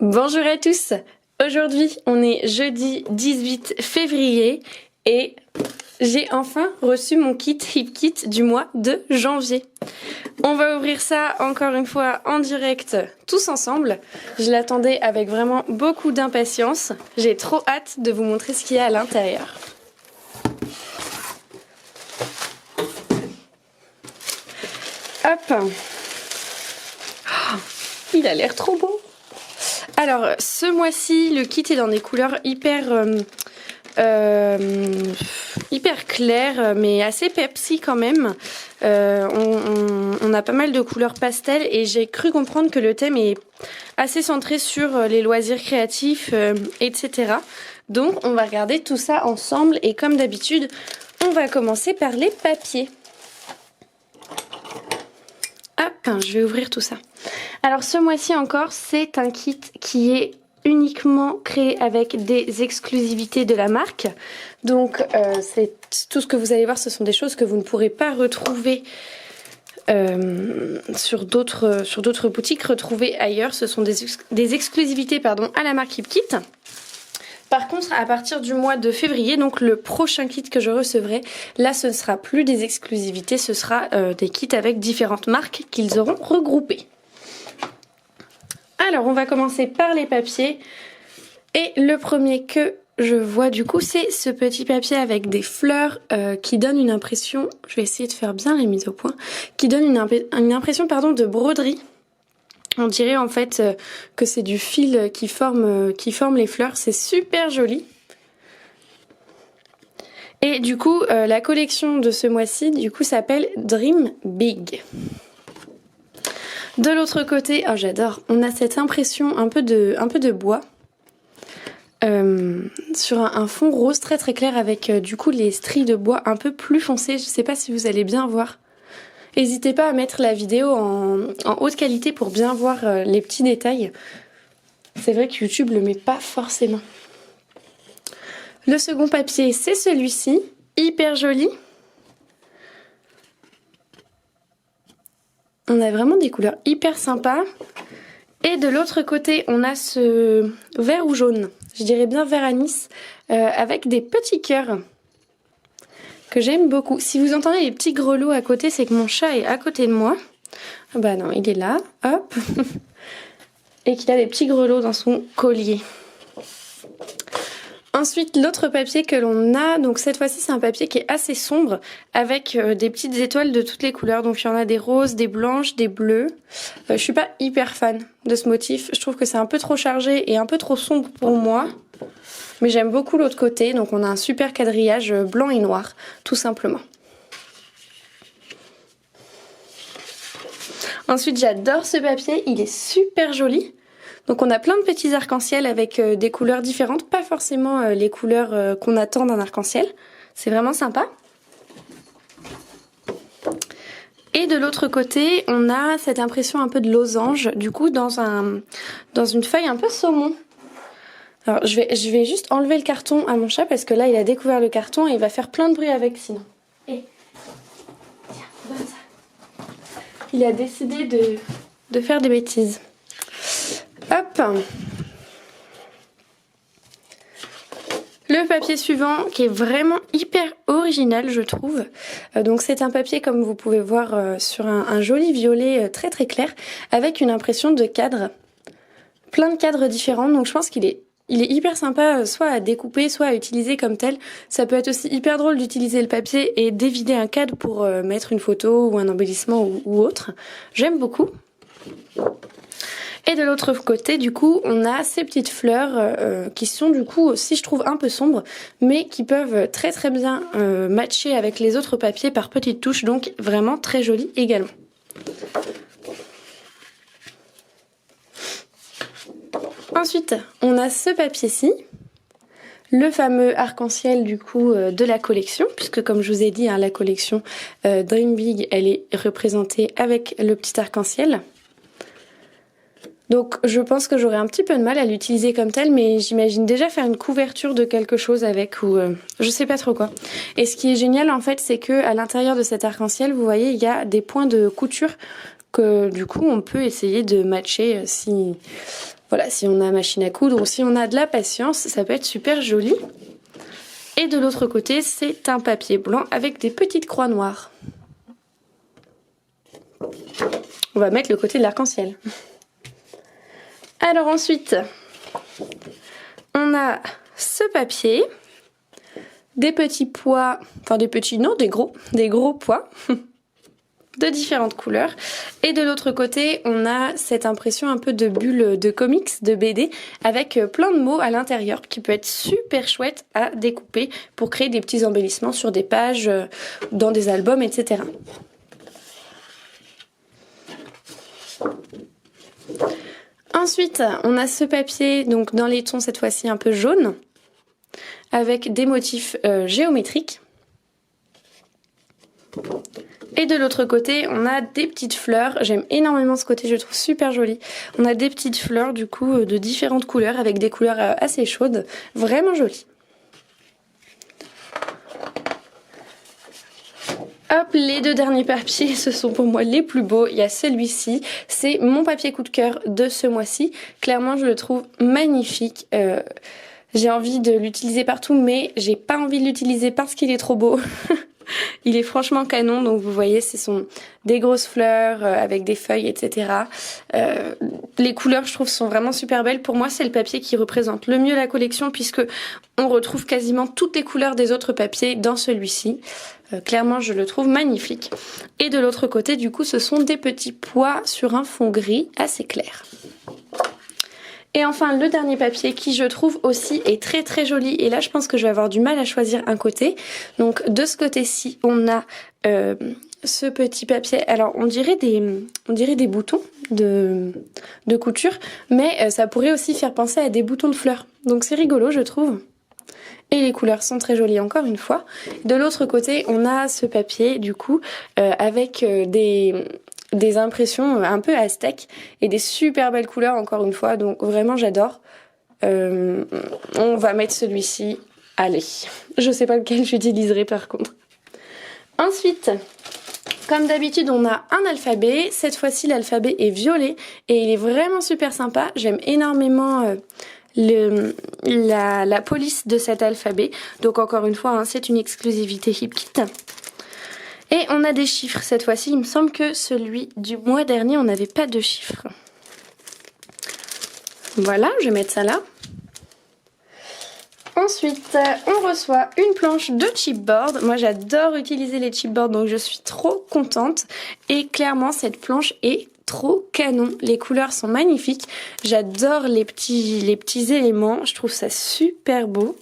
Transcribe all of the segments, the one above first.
Bonjour à tous, aujourd'hui on est jeudi 18 février et j'ai enfin reçu mon kit Hip Kit du mois de janvier. On va ouvrir ça encore une fois en direct tous ensemble. Je l'attendais avec vraiment beaucoup d'impatience. J'ai trop hâte de vous montrer ce qu'il y a à l'intérieur. Hop. Oh, il a l'air trop beau. Alors, ce mois-ci, le kit est dans des couleurs hyper claires, mais assez Pepsi quand même. On a pas mal de couleurs pastel et j'ai cru comprendre que le thème est assez centré sur les loisirs créatifs, etc. Donc, on va regarder tout ça ensemble et comme d'habitude, on va commencer par les papiers. Hop, je vais ouvrir tout ça. Alors ce mois-ci encore, c'est un kit qui est uniquement créé avec des exclusivités de la marque. Donc c'est tout ce que vous allez voir, ce sont des choses que vous ne pourrez pas retrouver sur d'autres boutiques, retrouver ailleurs. Ce sont des exclusivités à la marque Hip Kit. Par contre, à partir du mois de février, donc le prochain kit que je recevrai, là ce ne sera plus des exclusivités, ce sera des kits avec différentes marques qu'ils auront regroupées. Alors, on va commencer par les papiers. Et le premier que je vois du coup, c'est ce petit papier avec des fleurs qui donne une impression, je vais essayer de faire bien les mises au point, qui donne une impression de broderie. On dirait en fait que c'est du fil qui forme les fleurs, c'est super joli. Et du coup, la collection de ce mois-ci, du coup, s'appelle Dream Big. De l'autre côté, oh j'adore, on a cette impression un peu de bois sur un fond rose très très clair avec du coup les stries de bois un peu plus foncées. Je sais pas si vous allez bien voir. N'hésitez pas à mettre la vidéo en haute qualité pour bien voir les petits détails. C'est vrai que YouTube le met pas forcément. Le second papier, c'est celui-ci, hyper joli. On a vraiment des couleurs hyper sympas. Et de l'autre côté, on a ce vert ou jaune, je dirais bien vert anis, avec des petits cœurs que j'aime beaucoup. Si vous entendez les petits grelots à côté, c'est que mon chat est à côté de moi. Ah bah non, il est là, hop. Et qu'il a des petits grelots dans son collier. Ensuite, l'autre papier que l'on a, donc cette fois-ci c'est un papier qui est assez sombre avec des petites étoiles de toutes les couleurs. Donc il y en a des roses, des blanches, des bleues. Je suis pas hyper fan de ce motif. Je trouve que c'est un peu trop chargé et un peu trop sombre pour moi. Mais j'aime beaucoup l'autre côté. Donc on a un super quadrillage blanc et noir, tout simplement. Ensuite, j'adore ce papier. Il est super joli. Donc on a plein de petits arcs-en-ciel avec des couleurs différentes, pas forcément les couleurs qu'on attend d'un arc-en-ciel. C'est vraiment sympa. Et de l'autre côté, on a cette impression un peu de losange, du coup dans une feuille un peu saumon. Alors je vais juste enlever le carton à mon chat parce que là il a découvert le carton et il va faire plein de bruit avec sinon. Et tiens, donne ça. Il a décidé de faire des bêtises. Hop. Le papier suivant qui est vraiment hyper original je trouve. Donc c'est un papier comme vous pouvez voir sur un joli violet très très clair avec une impression de cadre. Plein de cadres différents donc je pense qu'il est hyper sympa soit à découper soit à utiliser comme tel. Ça peut être aussi hyper drôle d'utiliser le papier et d'évider un cadre pour mettre une photo ou un embellissement ou autre. J'aime beaucoup. Et de l'autre côté, du coup, on a ces petites fleurs qui sont du coup aussi, je trouve, un peu sombres, mais qui peuvent très très bien matcher avec les autres papiers par petites touches, donc vraiment très jolies également. Ensuite, on a ce papier-ci, le fameux arc-en-ciel du coup de la collection, puisque comme je vous ai dit, hein, la collection Dream Big, elle est représentée avec le petit arc-en-ciel. Donc je pense que j'aurai un petit peu de mal à l'utiliser comme tel, mais j'imagine déjà faire une couverture de quelque chose avec ou je sais pas trop quoi. Et ce qui est génial en fait, c'est que à l'intérieur de cet arc-en-ciel, vous voyez, il y a des points de couture que du coup on peut essayer de matcher si Voilà, si on a machine à coudre ou si on a de la patience, ça peut être super joli. Et de l'autre côté, c'est un papier blanc avec des petites croix noires. On va mettre le côté de l'arc-en-ciel. Alors ensuite, on a ce papier, des petits pois, enfin des petits, non, des gros pois de différentes couleurs. Et de l'autre côté, on a cette impression un peu de bulle de comics, de BD, avec plein de mots à l'intérieur qui peut être super chouette à découper pour créer des petits embellissements sur des pages, dans des albums, etc. Ensuite, on a ce papier, donc dans les tons cette fois-ci un peu jaune, avec des motifs géométriques. Et de l'autre côté, on a des petites fleurs. J'aime énormément ce côté, je le trouve super joli. On a des petites fleurs du coup de différentes couleurs avec des couleurs assez chaudes, vraiment jolies. Hop, les deux derniers papiers, ce sont pour moi les plus beaux. Il y a celui-ci, c'est mon papier coup de cœur de ce mois-ci. Clairement, je le trouve magnifique. J'ai envie de l'utiliser partout, mais j'ai pas envie de l'utiliser parce qu'il est trop beau. Il est franchement canon, donc vous voyez, ce sont des grosses fleurs avec des feuilles, etc. Les couleurs, je trouve, sont vraiment super belles. Pour moi, c'est le papier qui représente le mieux la collection puisque on retrouve quasiment toutes les couleurs des autres papiers dans celui-ci. Clairement, je le trouve magnifique. Et de l'autre côté, du coup, ce sont des petits pois sur un fond gris assez clair. Et enfin, le dernier papier qui, je trouve, aussi est très très joli. Et là, je pense que je vais avoir du mal à choisir un côté. Donc, de ce côté-ci, on a ce petit papier. Alors, on dirait des boutons de couture. Mais ça pourrait aussi faire penser à des boutons de fleurs. Donc, c'est rigolo, je trouve. Et les couleurs sont très jolies, encore une fois. De l'autre côté, on a ce papier, du coup, avec des impressions un peu aztèques et des super belles couleurs encore une fois, donc vraiment j'adore. On va mettre celui-ci, allez, je sais pas lequel j'utiliserai par contre. Ensuite, comme d'habitude, on a un alphabet. Cette fois-ci, l'alphabet est violet et il est vraiment super sympa. J'aime énormément la police de cet alphabet. Donc encore une fois, hein, c'est une exclusivité HipKit. Et on a des chiffres cette fois-ci. Il me semble que celui du mois dernier, on n'avait pas de chiffres. Voilà, je vais mettre ça là. Ensuite, on reçoit une planche de chipboard. Moi, j'adore utiliser les chipboards, donc je suis trop contente. Et clairement, cette planche est trop canon. Les couleurs sont magnifiques. J'adore les petits éléments. Je trouve ça super beau.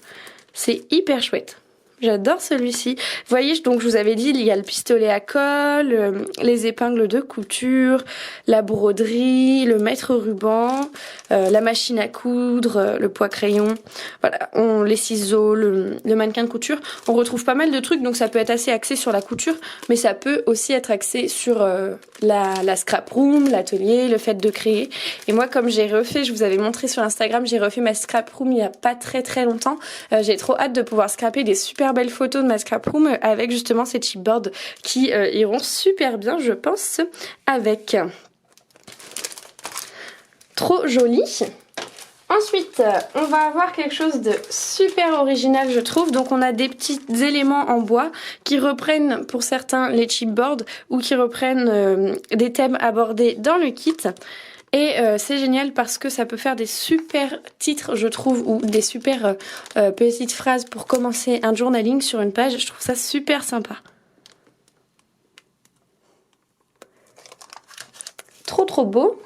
C'est hyper chouette. J'adore celui-ci. Vous voyez, donc je vous avais dit, il y a le pistolet à colle, les épingles de couture, la broderie, le mètre-ruban, la machine à coudre, le poids-crayon, voilà, les ciseaux, le mannequin de couture. On retrouve pas mal de trucs, donc ça peut être assez axé sur la couture, mais ça peut aussi être axé sur la scrap room, l'atelier, le fait de créer. Et moi, comme j'ai refait, je vous avais montré sur Instagram, j'ai refait ma scrap room il y a pas très très longtemps. J'ai trop hâte de pouvoir scraper des super belles photos de ma scrap room avec justement ces chipboards qui iront super bien, je pense, avec. Trop joli. Ensuite, on va avoir quelque chose de super original, je trouve. Donc, on a des petits éléments en bois qui reprennent, pour certains, les chipboards ou qui reprennent des thèmes abordés dans le kit. Et c'est génial parce que ça peut faire des super titres, je trouve, ou des super petites phrases pour commencer un journaling sur une page. Je trouve ça super sympa. Trop trop beau.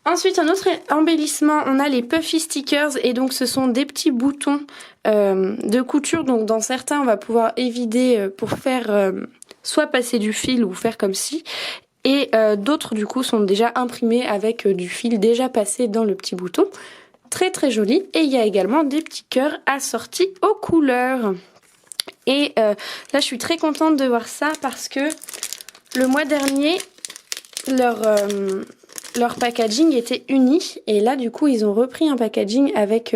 Ensuite, un autre embellissement, on a les Puffy Stickers et donc ce sont des petits boutons de couture. Donc dans certains, on va pouvoir évider pour faire soit passer du fil ou faire comme ci. Et d'autres du coup sont déjà imprimés avec du fil déjà passé dans le petit bouton. Très très joli. Et il y a également des petits cœurs assortis aux couleurs. Et là je suis très contente de voir ça parce que le mois dernier leur packaging était uni. Et là du coup ils ont repris un packaging avec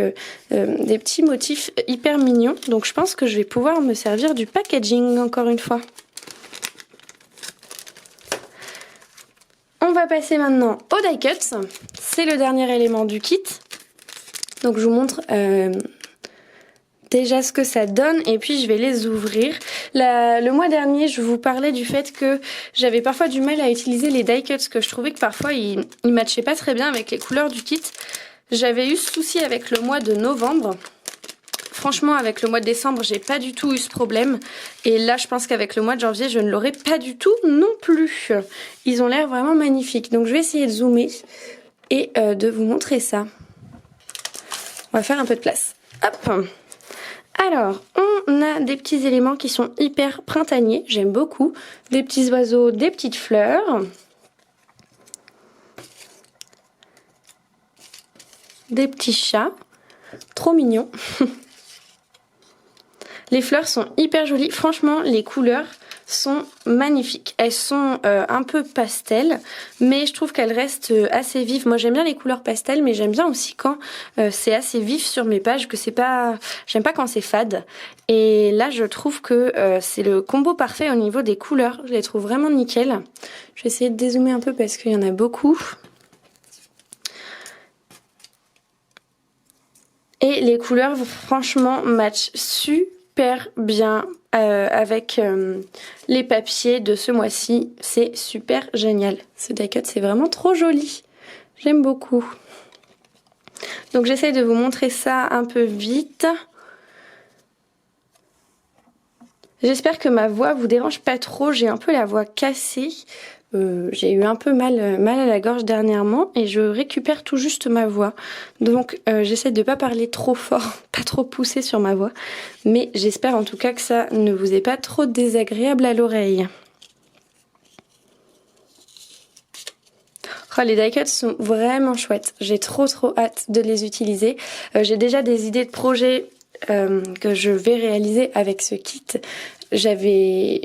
des petits motifs hyper mignons. Donc je pense que je vais pouvoir me servir du packaging encore une fois. On va va passer maintenant au die cuts. C'est le dernier élément du kit. Donc je vous montre déjà ce que ça donne et puis je vais les ouvrir. Le mois dernier, je vous parlais du fait que j'avais parfois du mal à utiliser les die cuts, que je trouvais que parfois ils matchaient pas très bien avec les couleurs du kit. J'avais eu ce souci avec le mois de novembre. Franchement, avec le mois de décembre, j'ai pas du tout eu ce problème. Et là, je pense qu'avec le mois de janvier, je ne l'aurai pas du tout non plus. Ils ont l'air vraiment magnifiques. Donc, je vais essayer de zoomer et de vous montrer ça. On va faire un peu de place. Hop. Alors, on a des petits éléments qui sont hyper printaniers. J'aime beaucoup. Des petits oiseaux, des petites fleurs. Des petits chats. Trop mignons. Les fleurs sont hyper jolies. Franchement, les couleurs sont magnifiques. Elles sont un peu pastel, mais je trouve qu'elles restent assez vives. Moi, j'aime bien les couleurs pastel, mais j'aime bien aussi quand c'est assez vif sur mes pages, que c'est pas... J'aime pas quand c'est fade. Et là, je trouve que c'est le combo parfait au niveau des couleurs. Je les trouve vraiment nickel. Je vais essayer de dézoomer un peu parce qu'il y en a beaucoup. Et les couleurs, franchement, matchent super bien avec les papiers de ce mois-ci. C'est super génial. Ce die cut, c'est vraiment trop joli. J'aime beaucoup. Donc j'essaye de vous montrer ça un peu vite. J'espère que ma voix vous dérange pas trop. J'ai un peu la voix cassée. J'ai eu un peu mal à la gorge dernièrement et je récupère tout juste ma voix. Donc j'essaie de pas parler trop fort, pas trop pousser sur ma voix. Mais j'espère en tout cas que ça ne vous est pas trop désagréable à l'oreille. Oh, les die cuts sont vraiment chouettes. J'ai trop hâte de les utiliser. J'ai déjà des idées de projets que je vais réaliser avec ce kit. J'avais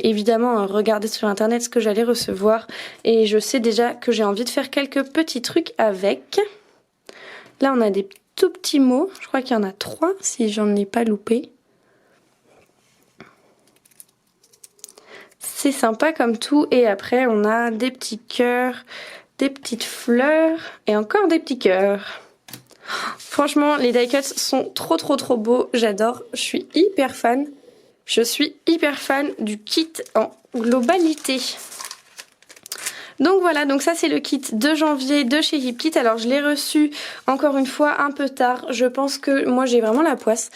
évidemment regardé sur internet ce que j'allais recevoir et je sais déjà que j'ai envie de faire quelques petits trucs avec. Là on a des tout petits mots, je crois qu'il y en a 3 si j'en ai pas loupé. C'est sympa comme tout et après on a des petits cœurs, des petites fleurs et encore des petits cœurs. Franchement les die cuts sont trop beaux, j'adore, je suis hyper fan. Je suis hyper fan du kit en globalité. Donc voilà, donc ça c'est le kit de janvier de chez HipKit. Alors je l'ai reçu encore une fois un peu tard. Je pense que moi j'ai vraiment la poisse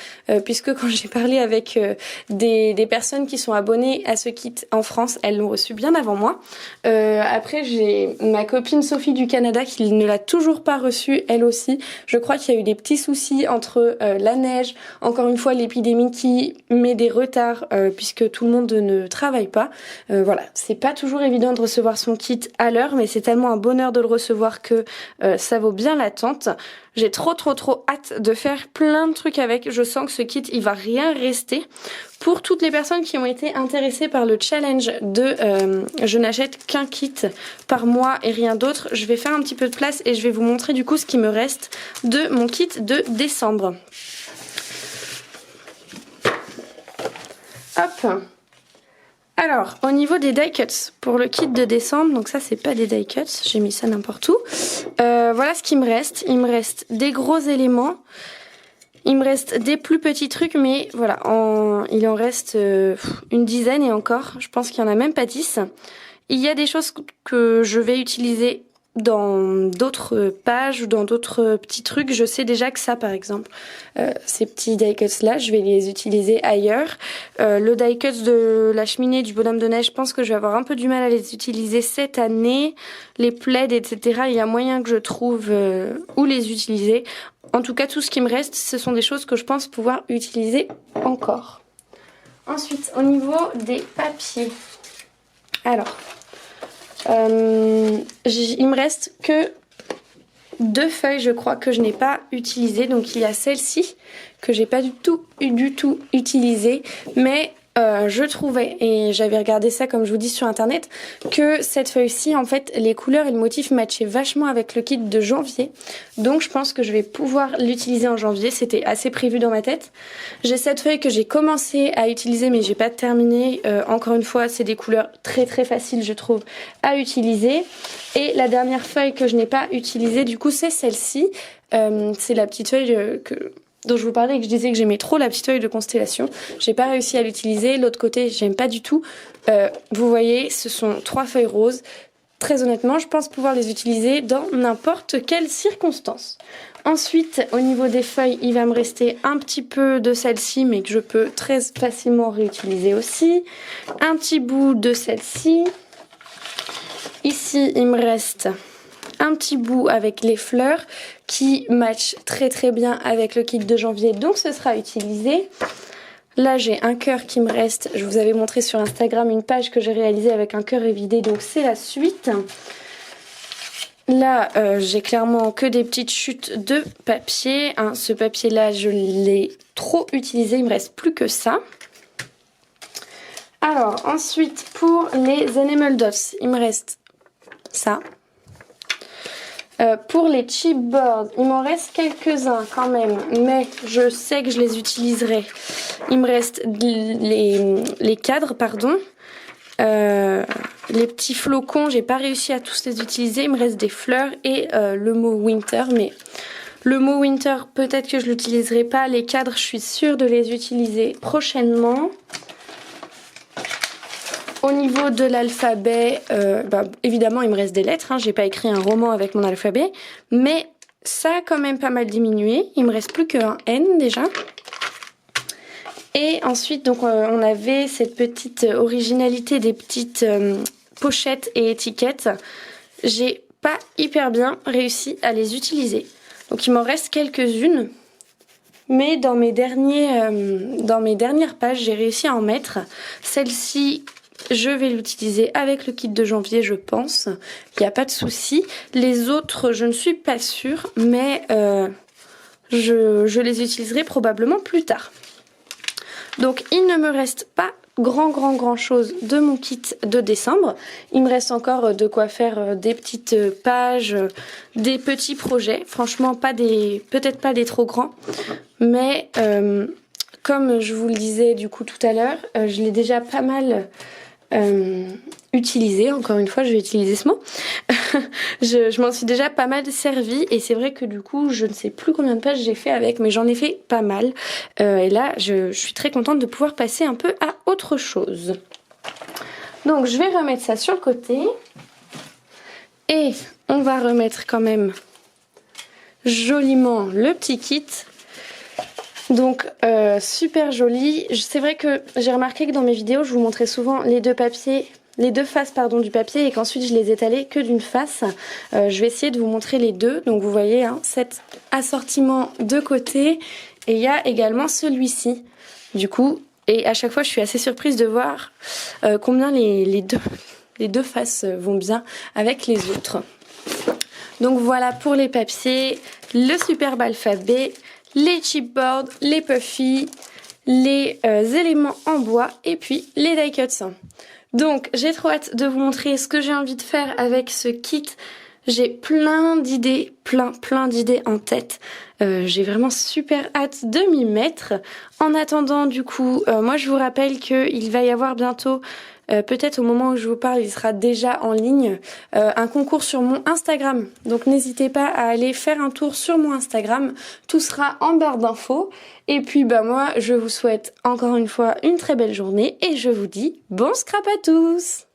puisque quand j'ai parlé avec des personnes qui sont abonnées à ce kit en France, elles l'ont reçu bien avant moi. Après j'ai ma copine Sophie du Canada qui ne l'a toujours pas reçu elle aussi. Je crois qu'il y a eu des petits soucis entre la neige, encore une fois l'épidémie qui met des retards puisque tout le monde ne travaille pas. Voilà, c'est pas toujours évident de recevoir son kit à l'heure, mais c'est tellement un bonheur de le recevoir que ça vaut bien l'attente. J'ai trop hâte de faire plein de trucs avec. Je sens que ce kit, il va rien rester. Pour toutes les personnes qui ont été intéressées par le challenge de je n'achète qu'un kit par mois et rien d'autre, je vais faire un petit peu de place et je vais vous montrer du coup ce qui me reste de mon kit de décembre. Hop. Alors, au niveau des die cuts, pour le kit de décembre, donc ça c'est pas des die cuts, j'ai mis ça n'importe où. Voilà ce qu'il me reste. Il me reste des gros éléments, il me reste des plus petits trucs, mais voilà, il en reste une dizaine et encore, je pense qu'il y en a même pas 10. Il y a des choses que je vais utiliser dans d'autres pages ou dans d'autres petits trucs. Je sais déjà que ça par exemple, ces petits die cuts là je vais les utiliser ailleurs. Le die cut de la cheminée du bonhomme de neige, je pense que je vais avoir un peu du mal à les utiliser cette année. Les plaids etc, il y a moyen que je trouve où les utiliser. En tout cas tout ce qui me reste ce sont des choses que je pense pouvoir utiliser encore. Ensuite au niveau des papiers, alors il me reste que 2 feuilles je crois que je n'ai pas utilisées. Donc il y a celle-ci que j'ai pas du tout utilisée, mais je trouvais, et j'avais regardé ça comme je vous dis sur internet, que cette feuille-ci, en fait, les couleurs et le motif matchaient vachement avec le kit de janvier. Donc je pense que je vais pouvoir l'utiliser en janvier, c'était assez prévu dans ma tête. J'ai cette feuille que j'ai commencé à utiliser mais j'ai pas terminé. Encore une fois, c'est des couleurs très très faciles je trouve à utiliser. Et la dernière feuille que je n'ai pas utilisée du coup c'est celle-ci. C'est la petite feuille dont je vous parlais et que je disais que j'aimais trop, la petite feuille de constellation. J'ai pas réussi à l'utiliser. L'autre côté, j'aime pas du tout. Vous voyez, ce sont 3 feuilles roses. Très honnêtement, je pense pouvoir les utiliser dans n'importe quelle circonstance. Ensuite, au niveau des feuilles, il va me rester un petit peu de celle-ci, mais que je peux très facilement réutiliser aussi. Un petit bout de celle-ci. Ici, il me reste un petit bout avec les fleurs qui match très très bien avec le kit de janvier, donc ce sera utilisé. Là j'ai un cœur qui me reste, je vous avais montré sur Instagram une page que j'ai réalisée avec un cœur évidé, donc c'est la suite. Là j'ai clairement que des petites chutes de papier, hein. Ce papier là je l'ai trop utilisé, il me reste plus que ça. Alors ensuite pour les Enamel Dots, il me reste ça. Pour les chipboards, il m'en reste quelques-uns quand même, mais je sais que je les utiliserai. Il me reste les cadres, pardon. Les petits flocons, j'ai pas réussi à tous les utiliser. Il me reste des fleurs et le mot winter, mais le mot winter, peut-être que je l'utiliserai pas. Les cadres, je suis sûre de les utiliser prochainement. Au niveau de l'alphabet, évidemment il me reste des lettres, hein. J'ai pas écrit un roman avec mon alphabet, mais ça a quand même pas mal diminué. Il me reste plus qu'un N déjà. Et ensuite donc on avait cette petite originalité des petites pochettes et étiquettes. J'ai pas hyper bien réussi à les utiliser. Donc il m'en reste quelques-unes. Mais dans mes dernières pages, j'ai réussi à en mettre. Celle-ci, je vais l'utiliser avec le kit de janvier, je pense. Il n'y a pas de souci. Les autres, je ne suis pas sûre, mais je les utiliserai probablement plus tard. Donc, il ne me reste pas grand chose de mon kit de décembre. Il me reste encore de quoi faire des petites pages, des petits projets. Franchement, peut-être pas des trop grands, mais comme je vous le disais du coup tout à l'heure, je l'ai déjà pas mal utilisé. Encore une fois, je vais utiliser ce mot. je m'en suis déjà pas mal servi et c'est vrai que du coup, je ne sais plus combien de pages j'ai fait avec, mais j'en ai fait pas mal. Et là, je suis très contente de pouvoir passer un peu à autre chose. Donc, je vais remettre ça sur le côté et on va remettre quand même joliment le petit kit. Donc super joli. C'est vrai que j'ai remarqué que dans mes vidéos je vous montrais souvent les deux faces du papier et qu'ensuite je les étalais que d'une face. Je vais essayer de vous montrer les deux. Donc vous voyez hein, cet assortiment de côté et il y a également celui-ci. Du coup, et à chaque fois je suis assez surprise de voir combien les deux faces vont bien avec les autres. Donc voilà pour les papiers, le superbe alphabet, les chipboards, les puffy, les éléments en bois et puis les die cuts. Donc j'ai trop hâte de vous montrer ce que j'ai envie de faire avec ce kit. J'ai plein d'idées, plein d'idées en tête. J'ai vraiment super hâte de m'y mettre. En attendant du coup, moi je vous rappelle qu'il va y avoir bientôt, peut-être au moment où je vous parle, il sera déjà en ligne, un concours sur mon Instagram. Donc n'hésitez pas à aller faire un tour sur mon Instagram. Tout sera en barre d'infos. Et puis moi je vous souhaite encore une fois une très belle journée et je vous dis bon scrap à tous!